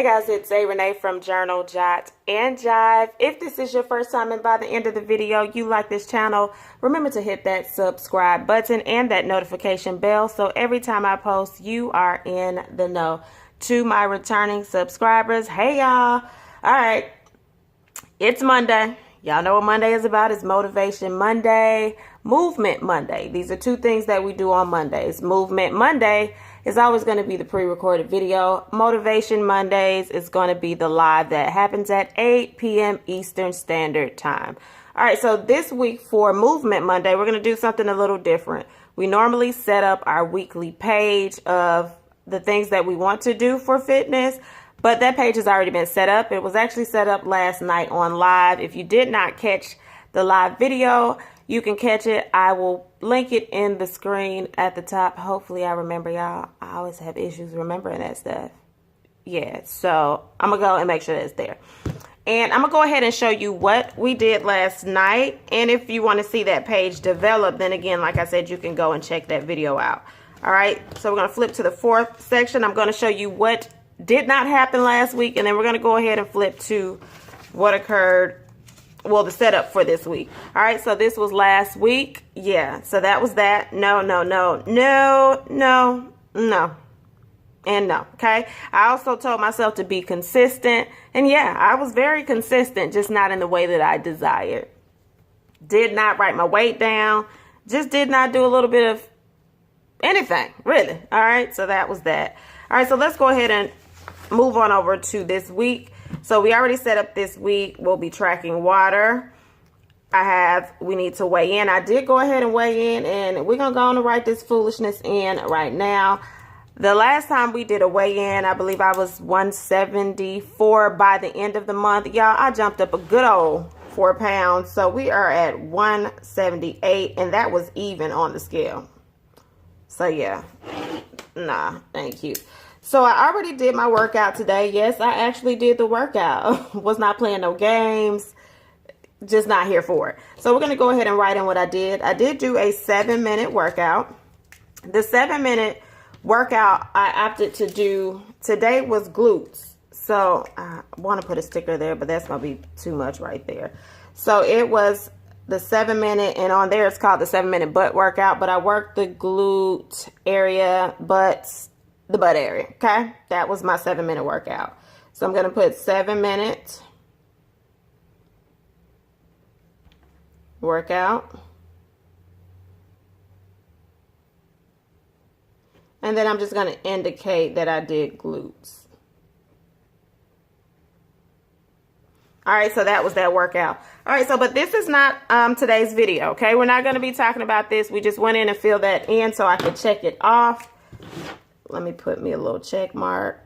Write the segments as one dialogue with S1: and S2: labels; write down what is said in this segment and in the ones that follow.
S1: guys, it's A Renee from Journal, Jot, and Jive. If this is your first time and by the end of the video you like this channel, remember to hit that subscribe button and that notification bell so every time I post you are in the know. To my returning subscribers, hey y'all. Alright, it's Monday. Y'all know what Monday is about. It's Motivation Monday, Movement Monday. These are two things that we do on Mondays. Movement Monday is always going to be the pre-recorded video. Motivation Mondays is going to be the live that happens at 8 p.m. Eastern Standard Time. All right, so this week for Movement Monday, we're going to do something a little different. We normally set up our weekly page of the things that we want to do for fitness, but that page has already been set up. It was actually set up last night on live. If you did not catch the live video, you can catch it. I will link it in the screen at the top. Hopefully I remember, y'all. I always have issues remembering that stuff. Yeah, so I'm going to go and make sure that it's there. And I'm going to go ahead and show you what we did last night. And if you want to see that page develop, then again, like I said, you can go and check that video out. All right, so we're going to flip to the fourth section. I'm going to show you what did not happen last week. And then we're going to go ahead and flip to what occurred. Well, the setup for this week. All right, so this was last week. Yeah, so that was that. No, no, no, no, no, no, and no, okay? I also told myself to be consistent. And yeah, I was very consistent, just not in the way that I desired. Did not write my weight down. Just did not do a little bit of anything, really. All right, so that was that. All right, so let's go ahead and move on over to this week. So we already set up this week. We'll be tracking water. We need to weigh in. I did go ahead and weigh in, and we're going to go on and write this foolishness in right now. The last time we did a weigh in, I believe I was 174 by the end of the month. Y'all, I jumped up a good old 4 pounds. So we are at 178, and that was even on the scale. So yeah, nah, thank you. So I already did my workout today. Yes, I actually did the workout. Was not playing no games. Just not here for it. So we're going to go ahead and write in what I did. I did do a 7-minute workout. The 7-minute workout I opted to do today was glutes. So I want to put a sticker there, but that's going to be too much right there. So it was the 7-minute, and on there it's called the 7-minute butt workout. But I worked the glute area, the butt area, okay? That was my 7-minute workout. So I'm going to put 7-minute workout. And then I'm just going to indicate that I did glutes. All right, so that was that workout. All right, so but this is not today's video, okay? We're not going to be talking about this. We just went in and filled that in so I could check it off. Let me put me a little check mark.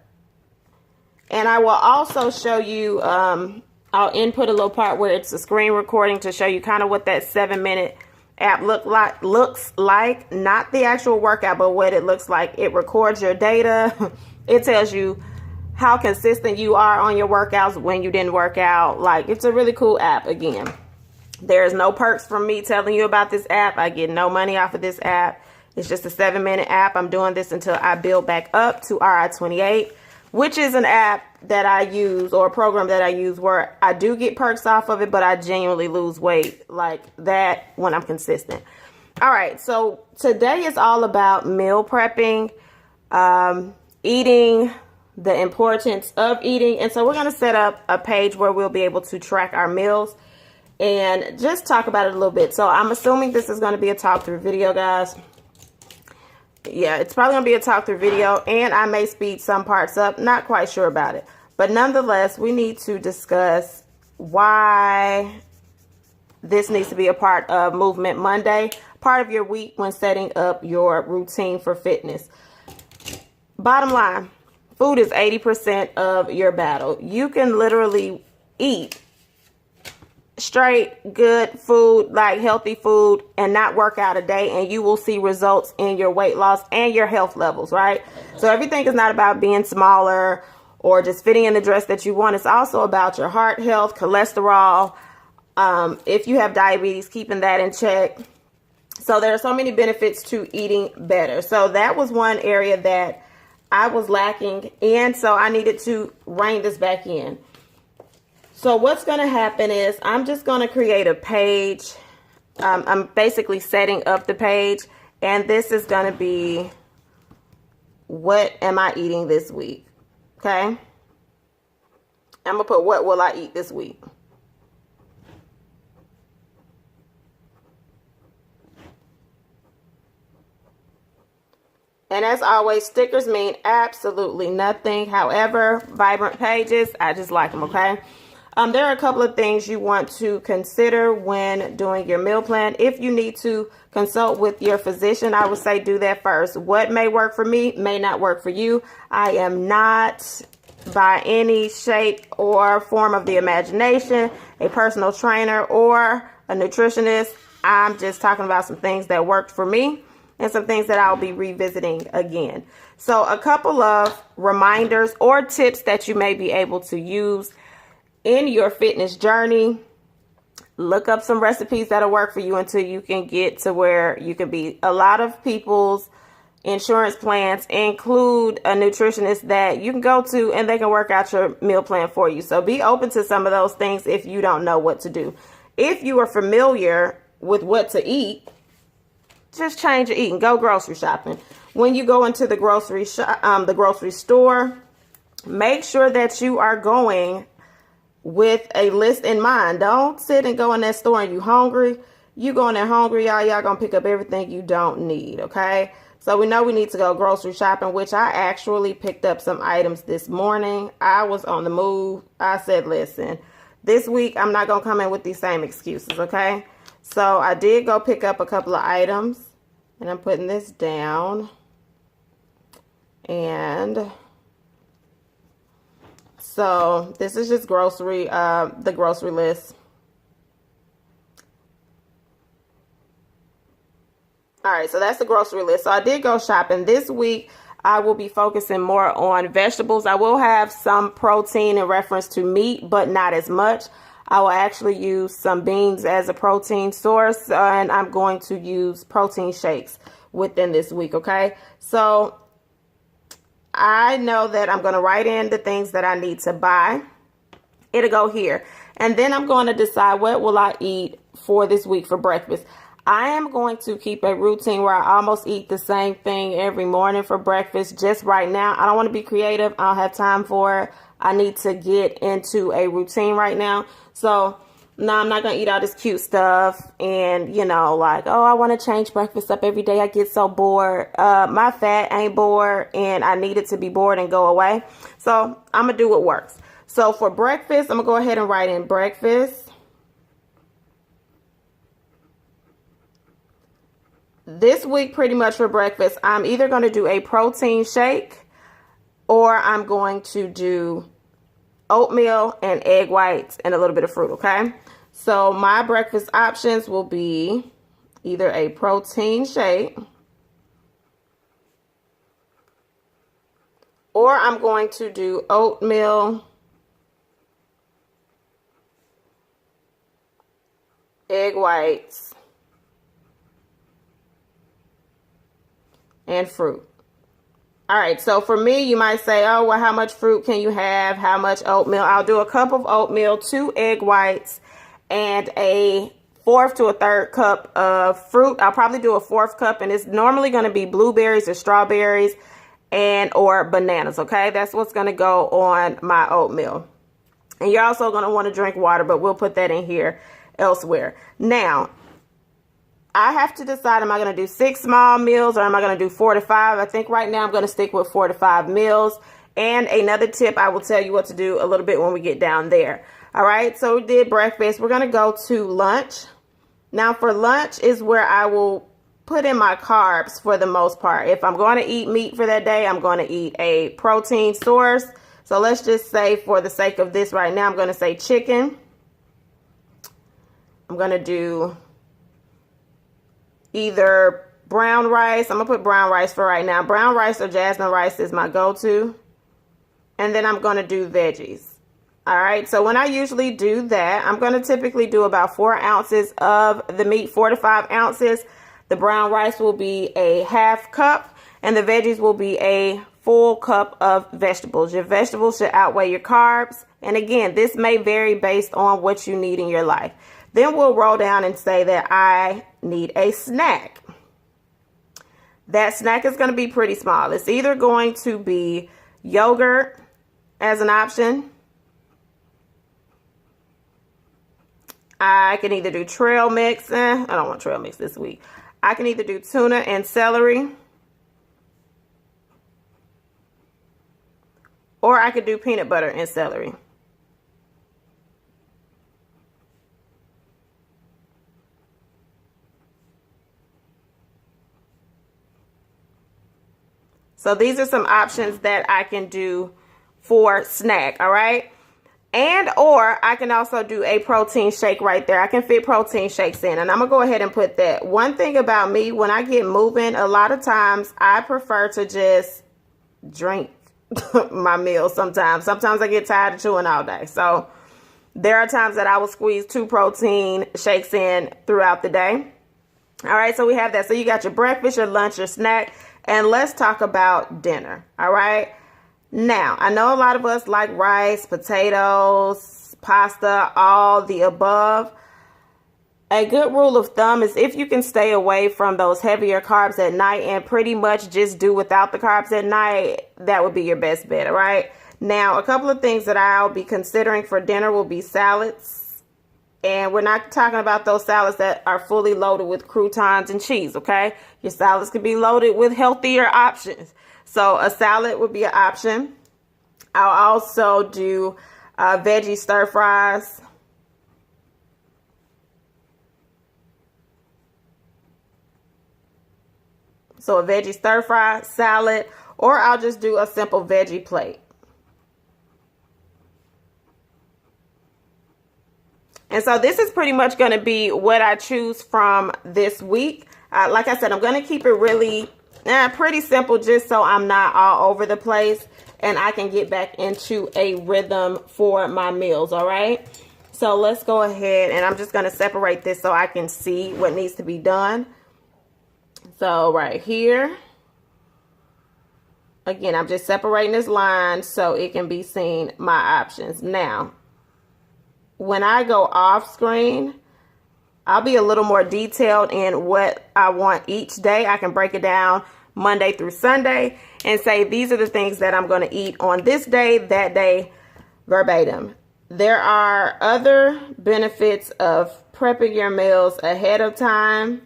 S1: And I will also show you, I'll input a little part where it's a screen recording to show you kind of what that 7-minute app looks like. Not the actual workout, but what it looks like. It records your data. It tells you how consistent you are on your workouts when you didn't work out. Like, it's a really cool app. Again, there's no perks from me telling you about this app. I get no money off of this app. It's just a 7-minute app. I'm doing this until I build back up to RI28, which is an app that I use, or a program that I use, where I do get perks off of it, but I genuinely lose weight like that when I'm consistent. All right, so today is all about meal prepping, eating, the importance of eating. And so we're going to set up a page where we'll be able to track our meals and just talk about it a little bit. So I'm assuming this is going to be a talk through video, guys. Yeah, it's probably going to be a talk through video, and I may speed some parts up. Not quite sure about it. But nonetheless, we need to discuss why this needs to be a part of Movement Monday, part of your week when setting up your routine for fitness. Bottom line, food is 80% of your battle. You can literally eat straight good food, like healthy food, and not work out a day, and you will see results in your weight loss and your health levels, right? So everything is not about being smaller or just fitting in the dress that you want. It's also about your heart health, cholesterol, if you have diabetes, keeping that in check. So there are so many benefits to eating better. So that was one area that I was lacking, and so I needed to rein this back in. So what's going to happen is I'm just going to create a page. I'm basically setting up the page, and this is going to be what am I eating this week, okay? I'm going to put what will I eat this week. And as always, stickers mean absolutely nothing. However, vibrant pages, I just like them, okay? There are a couple of things you want to consider when doing your meal plan. If you need to consult with your physician, I would say do that first. What may work for me may not work for you. I am not, by any shape or form of the imagination, a personal trainer or a nutritionist. I'm just talking about some things that worked for me and some things that I'll be revisiting again. So a couple of reminders or tips that you may be able to use in your fitness journey. Look up some recipes that'll work for you until you can get to where you can be. A lot of people's insurance plans include a nutritionist that you can go to and they can work out your meal plan for you. So be open to some of those things if you don't know what to do. If you are familiar with what to eat, just change your eating. Go grocery shopping. When you go into the grocery store, make sure that you are going with a list in mind. Don't sit and go in that store and you hungry. You go in there hungry, y'all gonna pick up everything you don't need, okay? So we know we need to go grocery shopping, which I actually picked up some items this morning. I was on the move. I said, listen, this week I'm not gonna come in with these same excuses, okay? So I did go pick up a couple of items, and I'm putting this down. And so this is just the grocery list. All right, so that's the grocery list. So I did go shopping. This week, I will be focusing more on vegetables. I will have some protein in reference to meat, but not as much. I will actually use some beans as a protein source, and I'm going to use protein shakes within this week, okay? So I know that I'm going to write in the things that I need to buy. It'll go here. And then I'm going to decide what will I eat for this week for breakfast. I am going to keep a routine where I almost eat the same thing every morning for breakfast. Just right now, I don't want to be creative. I don't have time for it. I need to get into a routine right now. So, no, I'm not going to eat all this cute stuff and, you know, like, oh, I want to change breakfast up every day. I get so bored. My fat ain't bored, and I need it to be bored and go away. So, I'm going to do what works. So, for breakfast, I'm going to go ahead and write in breakfast. This week, pretty much for breakfast, I'm either going to do a protein shake or I'm going to do oatmeal and egg whites and a little bit of fruit, okay? So my breakfast options will be either a protein shake or I'm going to do oatmeal, egg whites, and fruit. All right, so for me, you might say, oh, well, how much fruit can you have? How much oatmeal? I'll do a cup of oatmeal, 2 egg whites, and a 1/4 to 1/3 cup of fruit. I'll probably do a 1/4 cup, and it's normally going to be blueberries or strawberries and or bananas, okay? That's what's going to go on my oatmeal. And you're also going to want to drink water, but we'll put that in here elsewhere. Now, I have to decide, am I going to do 6 small meals or am I going to do 4 to 5? I think right now I'm going to stick with 4 to 5 meals. And another tip, I will tell you what to do a little bit when we get down there. All right, so we did breakfast. We're going to go to lunch. Now for lunch is where I will put in my carbs for the most part. If I'm going to eat meat for that day, I'm going to eat a protein source. So let's just say for the sake of this right now, I'm going to say chicken. I'm going to do either brown rice. I'm going to put brown rice for right now. Brown rice or jasmine rice is my go-to. And then I'm going to do veggies. All right. So when I usually do that, I'm going to typically do about 4 ounces of the meat, 4 to 5 ounces. The brown rice will be a 1/2 cup and the veggies will be a full cup of vegetables. Your vegetables should outweigh your carbs. And again, this may vary based on what you need in your life. Then we'll roll down and say that I need a snack. That snack is going to be pretty small. It's either going to be yogurt as an option. I can either do trail mix. I don't want trail mix this week. I can either do tuna and celery. Or I could do peanut butter and celery. So these are some options that I can do for snack, all right? And or I can also do a protein shake right there. I can fit protein shakes in, and I'm gonna go ahead and put that. One thing about me, when I get moving, a lot of times I prefer to just drink my meals sometimes. Sometimes I get tired of chewing all day. So there are times that I will squeeze 2 protein shakes in throughout the day. All right, so we have that. So you got your breakfast, your lunch, your snack, and let's talk about dinner. All right. Now, I know a lot of us like rice, potatoes, pasta, all the above. A good rule of thumb is if you can stay away from those heavier carbs at night and pretty much just do without the carbs at night, that would be your best bet, all right? Now, a couple of things that I'll be considering for dinner will be salads. And we're not talking about those salads that are fully loaded with croutons and cheese, okay? Your salads could be loaded with healthier options. So a salad would be an option. I'll also do veggie stir fries. So a veggie stir fry, salad, or I'll just do a simple veggie plate. And so this is pretty much going to be what I choose from this week. Like I said, I'm going to keep it really pretty simple just so I'm not all over the place and I can get back into a rhythm for my meals, all right? So let's go ahead and I'm just going to separate this so I can see what needs to be done. So right here, again, I'm just separating this line so it can be seen my options. Now, when I go off screen, I'll be a little more detailed in what I want each day. I can break it down Monday through Sunday and say these are the things that I'm going to eat on this day, that day, verbatim. There are other benefits of prepping your meals ahead of time.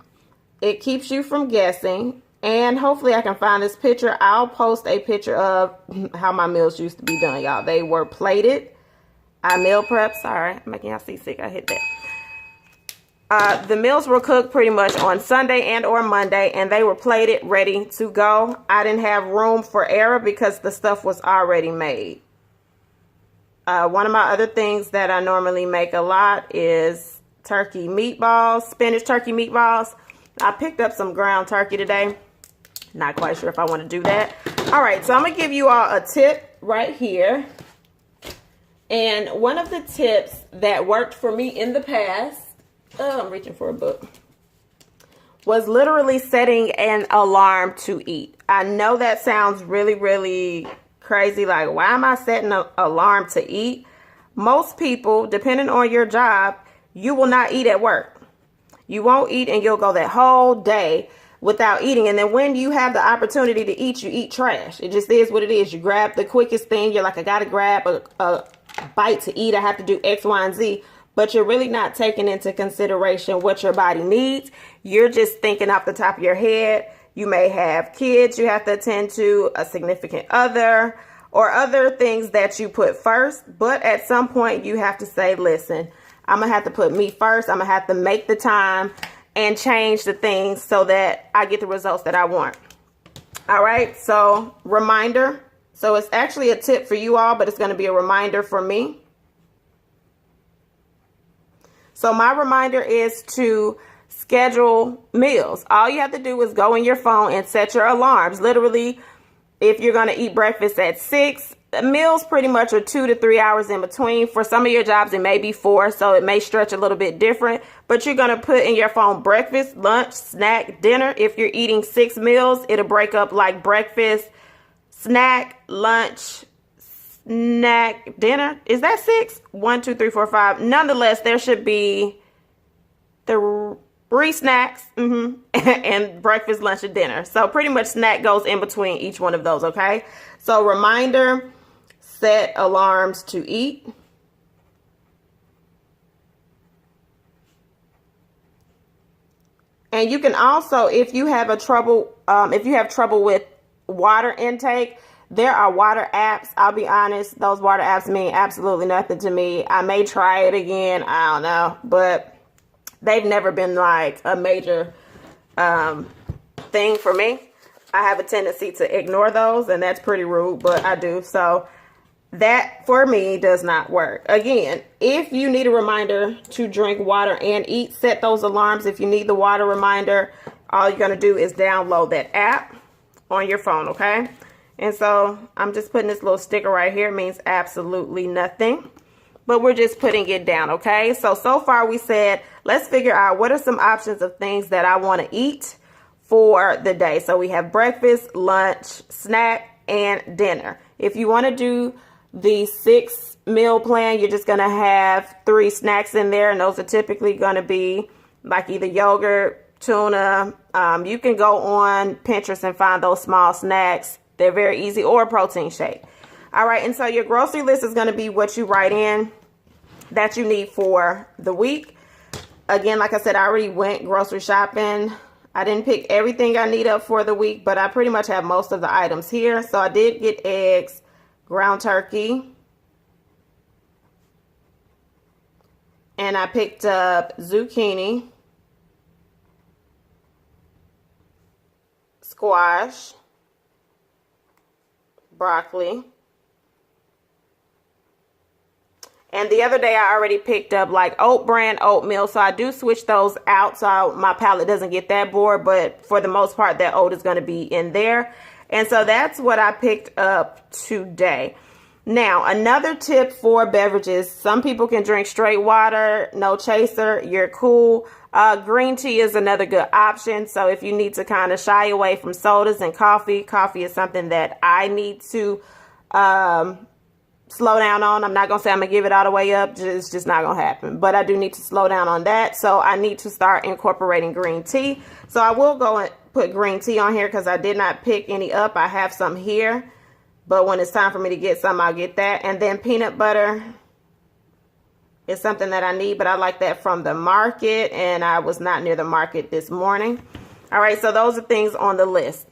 S1: It keeps you from guessing. And hopefully I can find this picture. I'll post a picture of how my meals used to be done, y'all. They were plated. I meal prep. Sorry, I'm making y'all seasick. I hit that. The meals were cooked pretty much on Sunday and or Monday, and they were plated, ready to go. I didn't have room for error because the stuff was already made. One of my other things that I normally make a lot is turkey meatballs, spinach turkey meatballs. I picked up some ground turkey today. Not quite sure if I want to do that. All right, so I'm going to give you all a tip right here. And one of the tips that worked for me in the past, I'm reaching for a book, was literally setting an alarm to eat. I know that sounds really, really crazy. Like, why am I setting an alarm to eat? Most people, depending on your job, you will not eat at work. You won't eat and you'll go that whole day without eating. And then when you have the opportunity to eat, you eat trash. It just is what it is. You grab the quickest thing. You're like, I got to grab a bite to eat. I have to do X, Y, and Z. But you're really not taking into consideration what your body needs. You're just thinking off the top of your head. You may have kids you have to attend to, a significant other, or other things that you put first. But at some point, you have to say, listen, I'm going to have to put me first. I'm going to have to make the time and change the things so that I get the results that I want. All right. So reminder. So it's actually a tip for you all, but it's going to be a reminder for me. So my reminder is to schedule meals. All you have to do is go in your phone and set your alarms. Literally, if you're going to eat breakfast at 6, meals pretty much are 2 to 3 hours in between. For some of your jobs, it may be 4, so it may stretch a little bit different. But you're going to put in your phone breakfast, lunch, snack, dinner. If you're eating 6 meals, it'll break up like breakfast, snack, lunch, snack, dinner. Is that 6? 1, 2, 3, 4, 5. Nonetheless, there should be 3 snacks, and breakfast, lunch, and dinner. So pretty much snack goes in between each one of those, okay? So reminder, set alarms to eat. And you can also, if you have trouble with water intake, there are water apps. I'll be honest, those water apps mean absolutely nothing to me. I may try it again, I don't know, but they've never been like a major thing for me. I have a tendency to ignore those, and that's pretty rude, but I do. So that for me does not work. Again, if you need a reminder to drink water and eat, set those alarms. If you need the water reminder, all you're going to do is download that app on your phone, okay? And so I'm just putting this little sticker right here. It means absolutely nothing, but we're just putting it down, okay? So far we said, let's figure out what are some options of things that I want to eat for the day. So we have breakfast, lunch, snack, and dinner. If you want to do the 6 meal plan, you're just going to have 3 snacks in there, and those are typically going to be like either yogurt, tuna. You can go on Pinterest and find those small snacks. They're very easy, or a protein shake. All right, and so your grocery list is going to be what you write in that you need for the week. Again, like I said, I already went grocery shopping. I didn't pick everything I need up for the week, but I pretty much have most of the items here. So I did get eggs, ground turkey, and I picked up zucchini, squash, broccoli. And the other day I already picked up like oat bran oatmeal. So I do switch those out so my palate doesn't get that bored. But for the most part, that oat is going to be in there. And so that's what I picked up today. Now, another tip for beverages. Some people can drink straight water, no chaser. You're cool. Green tea is another good option. So if you need to kind of shy away from sodas and coffee is something that I need to slow down on. I'm not going to say I'm going to give it all the way up. It's just not going to happen. But I do need to slow down on that. So I need to start incorporating green tea. So I will go and put green tea on here because I did not pick any up. I have some here. But when it's time for me to get some, I'll get that. And then peanut butter is something that I need. But I like that from the market. And I was not near the market this morning. All right. So those are things on the list.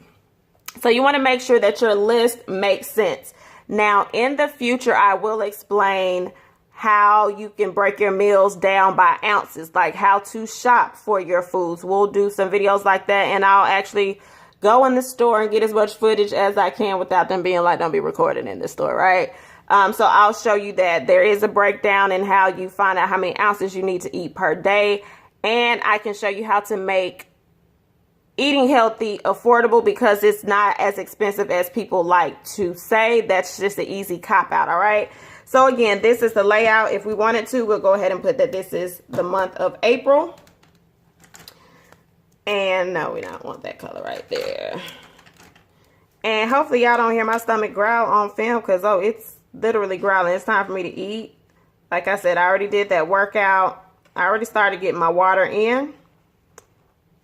S1: So you want to make sure that your list makes sense. Now, in the future, I will explain how you can break your meals down by ounces, like how to shop for your foods. We'll do some videos like that, and I'll actually go in the store and get as much footage as I can without them being like, don't be recording in the store, right? So I'll show you that there is a breakdown in how you find out how many ounces you need to eat per day, and I can show you how to make eating healthy affordable because it's not as expensive as people like to say. That's just an easy cop out. All right. So again, this is the layout. If we wanted to, we'll go ahead and put that this is the month of April. And no, we don't want that color right there. And hopefully y'all don't hear my stomach growl on film because, oh, it's literally growling. It's time for me to eat. Like I said, I already did that workout. I already started getting my water in.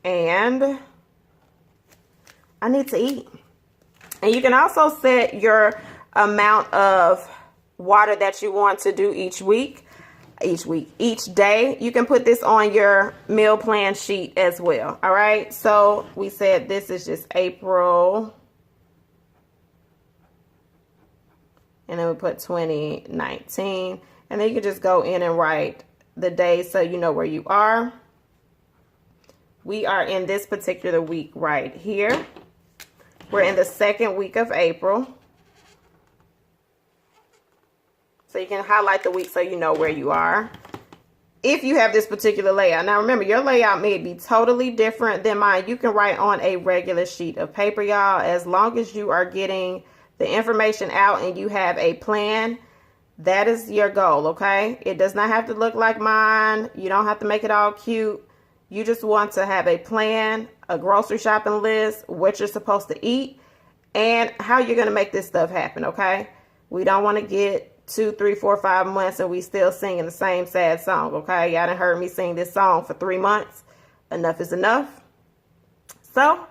S1: And I need to eat. And you can also set your amount of water that you want to do each day. You can put this on your meal plan sheet as well. All right. So we said this is just April. And then we put 2019. And then you can just go in and write the days so you know where you are. We are in this particular week right here. We're in the 2nd week of April. So you can highlight the week so you know where you are. If you have this particular layout. Now remember, your layout may be totally different than mine. You can write on a regular sheet of paper, y'all. As long as you are getting the information out and you have a plan, that is your goal, okay? It does not have to look like mine. You don't have to make it all cute. You just want to have a plan, a grocery shopping list, what you're supposed to eat, and how you're going to make this stuff happen, okay? We don't want to get 2, 3, 4, 5 months and we still singing the same sad song, okay? Y'all done heard me sing this song for 3 months. Enough is enough. So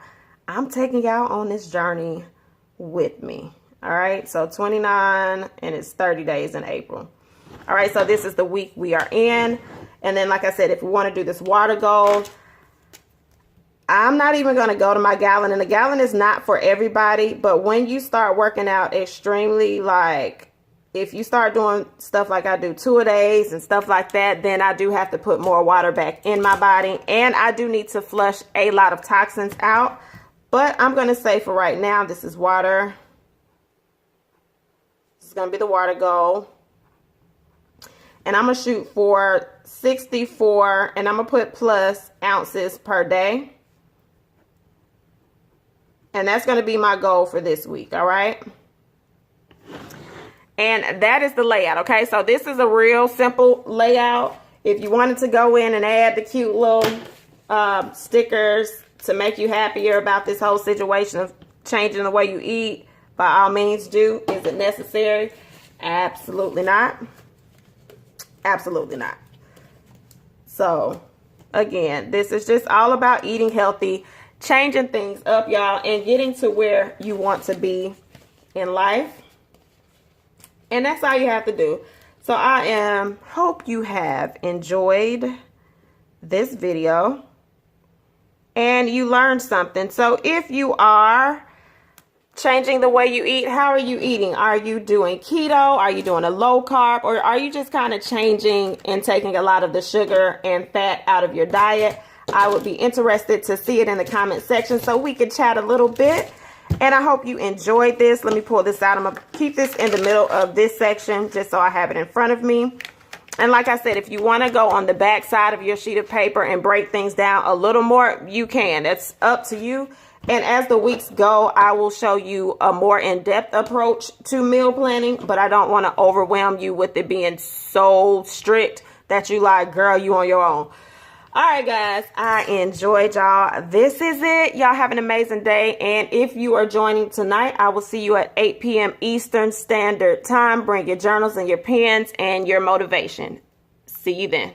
S1: I'm taking y'all on this journey with me. All right, so 29 and it's 30 days in April. All right, so this is the week we are in. And then, like I said, if we want to do this water goal, I'm not even going to go to my gallon. And the gallon is not for everybody. But when you start working out extremely, like if you start doing stuff like I do 2 a days and stuff like that, then I do have to put more water back in my body. And I do need to flush a lot of toxins out. But I'm going to say for right now, this is water. This is going to be the water goal. And I'm going to shoot for 64, and I'm going to put plus ounces per day. And that's going to be my goal for this week, all right? And that is the layout, okay? So this is a real simple layout. If you wanted to go in and add the cute little stickers to make you happier about this whole situation of changing the way you eat, by all means do. Is it necessary? Absolutely not. Absolutely not. So, again, this is just all about eating healthy, changing things up, y'all, and getting to where you want to be in life. And that's all you have to do. So, I hope you have enjoyed this video and you learned something. So, if you are changing the way you eat, how are you eating? Are you doing keto? Are you doing a low carb? Or are you just kind of changing and taking a lot of the sugar and fat out of your diet? I would be interested to see it in the comment section so we can chat a little bit. And I hope you enjoyed this. Let me pull this out. I'm going to keep this in the middle of this section just so I have it in front of me. And like I said, if you want to go on the back side of your sheet of paper and break things down a little more, you can. That's up to you. And as the weeks go, I will show you a more in-depth approach to meal planning, but I don't want to overwhelm you with it being so strict that you like, girl, you on your own. All right, guys, I enjoyed y'all. This is it. Y'all have an amazing day. And if you are joining tonight, I will see you at 8 p.m. Eastern Standard Time. Bring your journals and your pens and your motivation. See you then.